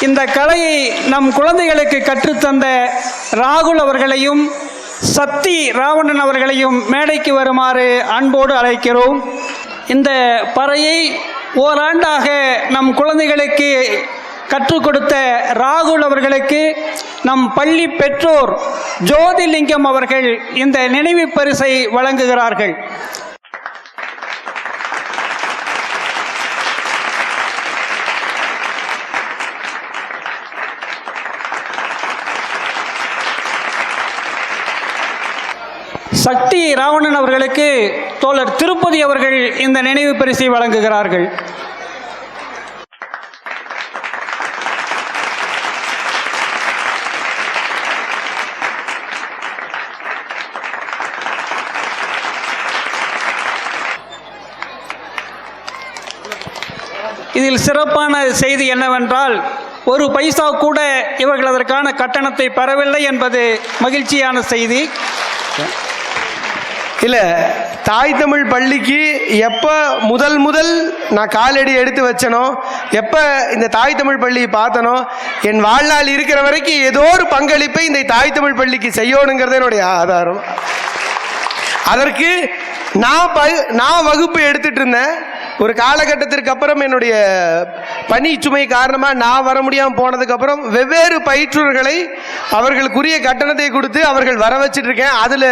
இந்த கலையை நம் குழந்தைகளுக்கு கற்றுத்தந்த ராகுல் அவர்களையும் சக்தி ராவணன் அவர்களையும் மேடைக்கு வருமாறு அன்போடு அழைக்கிறோம். இந்த பறையை ஓராண்டாக நம் குழந்தைகளுக்கு கற்றுக் கொடுத்த ராகுல் அவர்களுக்கு நம் பள்ளி பெற்றோர் ஜோதிலிங்கம் அவர்கள் இந்த நினைவு பரிசை வழங்குகிறார்கள். சக்தி ராவணன் அவர்களுக்கு தோழர் திருப்பதி அவர்கள் இந்த நினைவு பரிசை வழங்குகிறார்கள். இதில் சிறப்பான செய்தி என்னவென்றால், ஒரு பைசா கூட இவர்கள் அதற்கான கட்டணத்தை பெறவில்லை என்பது மகிழ்ச்சியான செய்தி. இல்லை, தாய் தமிழ் பள்ளிக்கு எப்போ முதல் நான் காலடி எடுத்து வச்சனோ, எப்போ இந்த தாய் தமிழ் பள்ளியை பார்த்தனோ, என் வாழ்நாள் இருக்கிற வரைக்கும் ஏதோ ஒரு பங்களிப்பை இந்த தாய் தமிழ் பள்ளிக்கு செய்யணுங்கிறது என்னுடைய ஆதாரம். அதற்கு நான் வகுப்பு எடுத்துட்டு இருந்தேன். ஒரு காலகட்டத்திற்கு அப்புறம் என்னுடைய பணி சுமை காரணமாக நான் வர முடியாமல் போனதுக்கப்புறம் வெவ்வேறு பயிற்றுவர்களை அவர்களுக்குரிய கட்டணத்தை கொடுத்து அவர்கள் வர வச்சுட்டு இருக்கேன். அதில்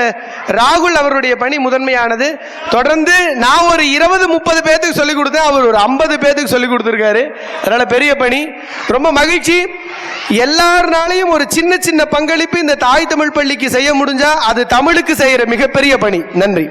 ராகுல் அவருடைய பணி முதன்மையானது. தொடர்ந்து நான் ஒரு 20-30 பேர்த்துக்கு சொல்லிக் கொடுத்தேன், அவர் ஒரு 50 பேர்த்துக்கு சொல்லிக் கொடுத்துருக்காரு. அதனால் பெரிய பணி, ரொம்ப மகிழ்ச்சி. எல்லாருனாலையும் ஒரு சின்ன சின்ன பங்களிப்பு இந்த தாய் தமிழ் பள்ளிக்கு செய்ய முடிஞ்சா அது தமிழுக்கு செய்கிற மிகப்பெரிய பணி. நன்றி.